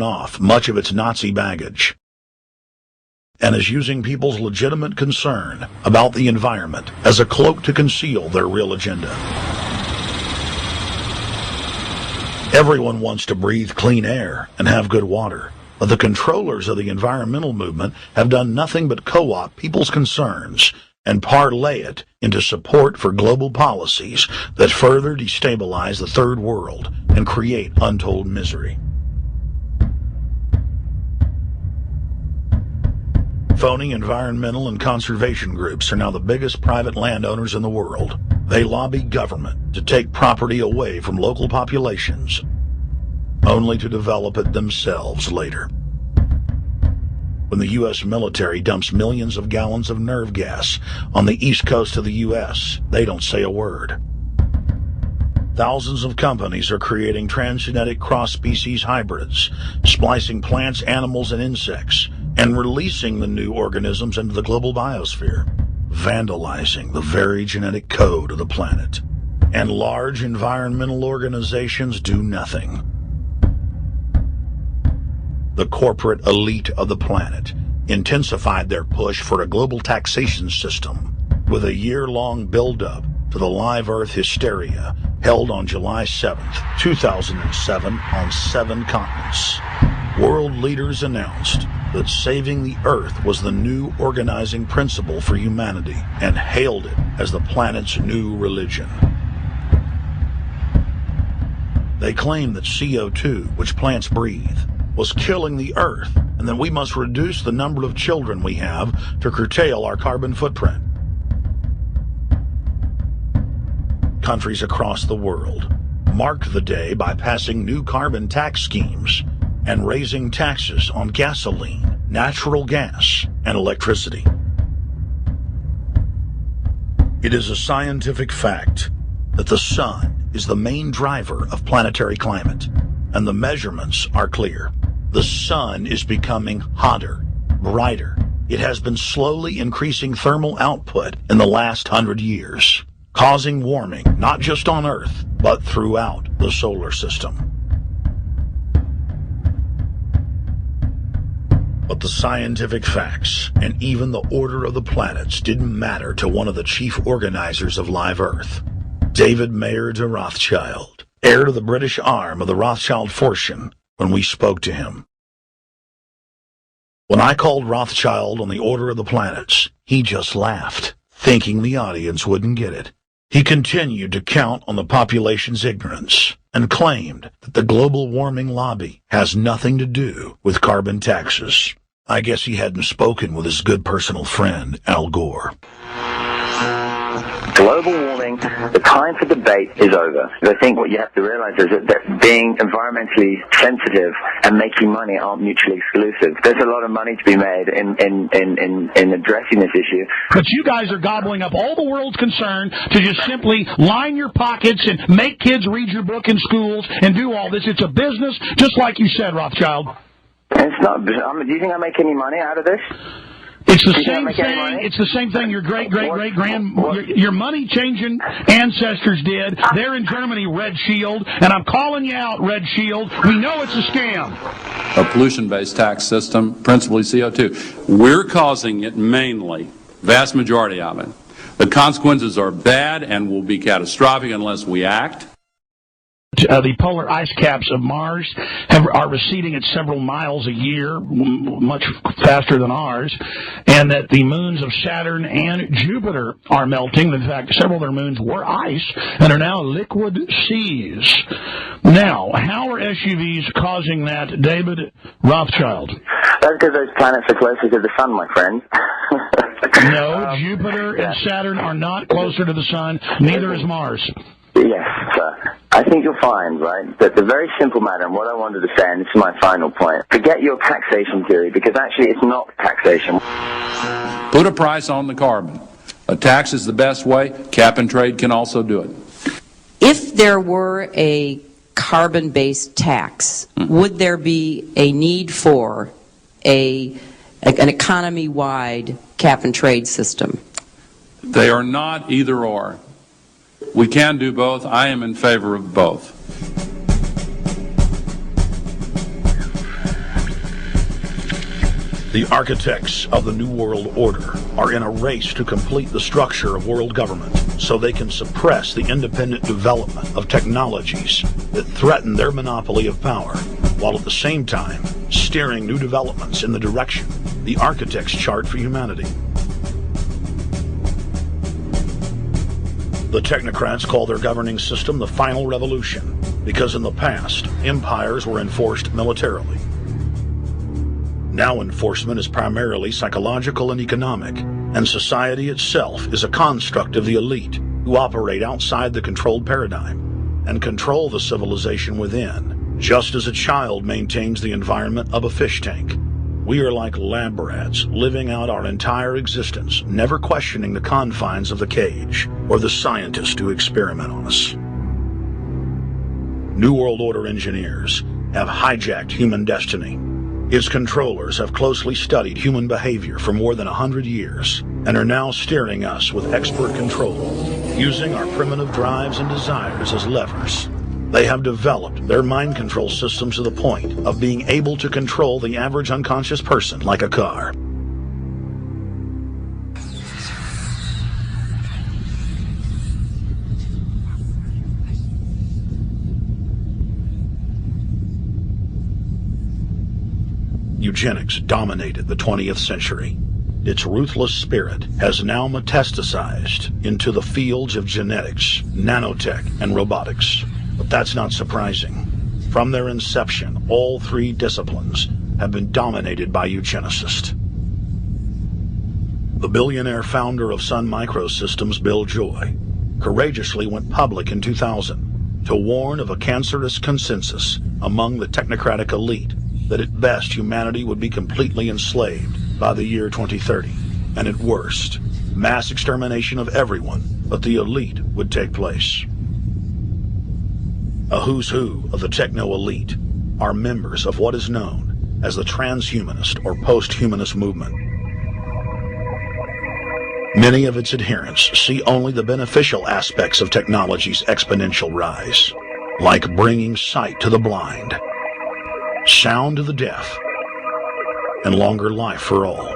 off much of its Nazi baggage, and is using people's legitimate concern about the environment as a cloak to conceal their real agenda. Everyone wants to breathe clean air and have good water, but the controllers of the environmental movement have done nothing but co-opt people's concerns and parlay it into support for global policies that further destabilize the third world and create untold misery. Phony environmental and conservation groups are now the biggest private landowners in the world. They lobby government to take property away from local populations, only to develop it themselves later. When the U.S. military dumps millions of gallons of nerve gas on the east coast of the U.S., they don't say a word. Thousands of companies are creating transgenetic cross-species hybrids, splicing plants, animals, and insects, and releasing the new organisms into the global biosphere, vandalizing the very genetic code of the planet. And large environmental organizations do nothing. The corporate elite of the planet intensified their push for a global taxation system with a year-long build-up to the Live Earth hysteria held on July 7th, 2007 on 7 continents. World leaders announced that saving the Earth was the new organizing principle for humanity and hailed it as the planet's new religion. They claimed that CO2, which plants breathe, was killing the Earth, and that we must reduce the number of children we have to curtail our carbon footprint. Countries across the world marked the day by passing new carbon tax schemes and raising taxes on gasoline, natural gas, and electricity. It is a scientific fact that the sun is the main driver of planetary climate, and the measurements are clear. The sun is becoming hotter, brighter. It has been slowly increasing thermal output in the last 100 years, causing warming not just on Earth, but throughout the solar system. But the scientific facts and even the order of the planets didn't matter to one of the chief organizers of Live Earth, David Mayer de Rothschild, heir to the British arm of the Rothschild fortune, when we spoke to him. When I called Rothschild on the order of the planets, he just laughed, thinking the audience wouldn't get it. He continued to count on the population's ignorance and claimed that the global warming lobby has nothing to do with carbon taxes. I guess he hadn't spoken with his good personal friend, Al Gore. Global warming, the time for debate is over. I think what you have to realize is that being environmentally sensitive and making money aren't mutually exclusive. There's a lot of money to be made in addressing this issue. But you guys are gobbling up all the world's concern to just simply line your pockets and make kids read your book in schools and do all this. It's a business, just like you said, Rothschild. It's not. Do you think I make any money out of this? It's the same thing. It's the same thing your your money-changing ancestors did. They're in Germany, Red Shield, and I'm calling you out, Red Shield. We know it's a scam. A pollution-based tax system, principally CO2. We're causing it mainly, vast majority of it. The consequences are bad and will be catastrophic unless we act. The polar ice caps of Mars are receding at several miles a year, much faster than ours, and that the moons of Saturn and Jupiter are melting. In fact, several of their moons were ice and are now liquid seas. Now, how are SUVs causing that, David Rothschild? That's because those planets are closer to the sun, my friend. No, Jupiter and Saturn are not closer to the sun. Neither is Mars. Yes, sir. I think you'll find, right, that the very simple matter, and what I wanted to say, and this is my final point, forget your taxation theory, because actually it's not taxation. Put a price on the carbon. A tax is the best way. Cap and trade can also do it. If there were a carbon-based tax, would there be a need for an economy-wide cap and trade system? They are not either or. We can do both. I am in favor of both. The architects of the New World Order are in a race to complete the structure of world government so they can suppress the independent development of technologies that threaten their monopoly of power, while at the same time steering new developments in the direction the architects chart for humanity. The technocrats call their governing system the final revolution because in the past, empires were enforced militarily. Now enforcement is primarily psychological and economic, and society itself is a construct of the elite who operate outside the controlled paradigm and control the civilization within, just as a child maintains the environment of a fish tank. We are like lab rats living out our entire existence, never questioning the confines of the cage or the scientists who experiment on us. New World Order engineers have hijacked human destiny. Its controllers have closely studied human behavior for more than 100 years and are now steering us with expert control, using our primitive drives and desires as levers. They have developed their mind control systems to the point of being able to control the average unconscious person like a car. Eugenics dominated the 20th century. Its ruthless spirit has now metastasized into the fields of genetics, nanotech, and robotics. But that's not surprising. From their inception, all three disciplines have been dominated by eugenicists. The billionaire founder of Sun Microsystems, Bill Joy, courageously went public in 2000 to warn of a cancerous consensus among the technocratic elite that at best humanity would be completely enslaved by the year 2030, and at worst, mass extermination of everyone but the elite would take place. A who's who of the techno-elite are members of what is known as the transhumanist or post-humanist movement. Many of its adherents see only the beneficial aspects of technology's exponential rise, like bringing sight to the blind, sound to the deaf, and longer life for all.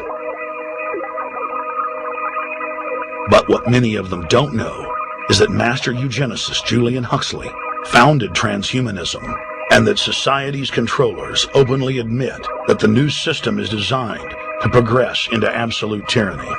But what many of them don't know is that master eugenicist Julian Huxley founded transhumanism, and that society's controllers openly admit that the new system is designed to progress into absolute tyranny.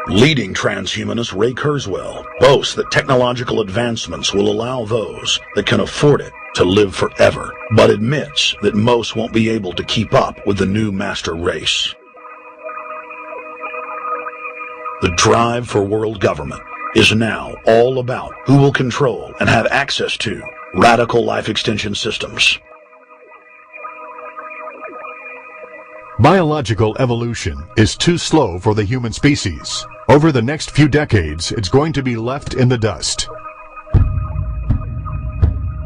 Leading transhumanist Ray Kurzweil boasts that technological advancements will allow those that can afford it to live forever, but admits that most won't be able to keep up with the new master race. The drive for world government is now all about who will control and have access to radical life extension systems. Biological evolution is too slow for the human species. Over the next few decades, it's going to be left in the dust.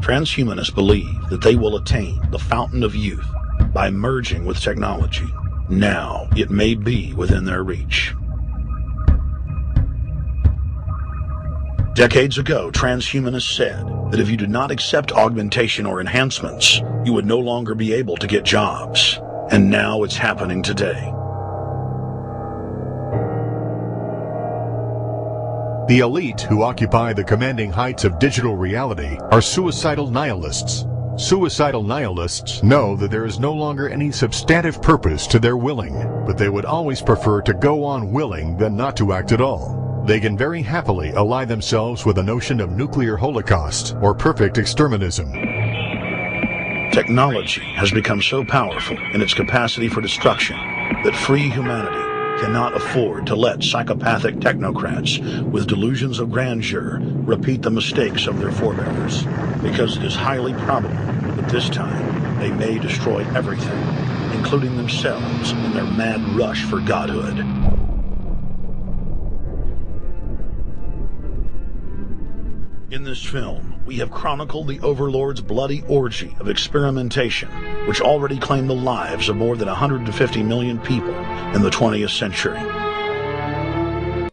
Transhumanists believe that they will attain the fountain of youth by merging with technology. Now, it may be within their reach. Decades ago, transhumanists said that if you did not accept augmentation or enhancements, you would no longer be able to get jobs. And now it's happening today. The elite who occupy the commanding heights of digital reality are suicidal nihilists. Suicidal nihilists know that there is no longer any substantive purpose to their willing, but they would always prefer to go on willing than not to act at all. They can very happily ally themselves with the notion of nuclear holocaust or perfect exterminism. Technology has become so powerful in its capacity for destruction that free humanity cannot afford to let psychopathic technocrats with delusions of grandeur repeat the mistakes of their forebears, because it is highly probable that this time they may destroy everything, including themselves in their mad rush for godhood. In this film, we have chronicled the Overlord's bloody orgy of experimentation, which already claimed the lives of more than 150 million people in the 20th century.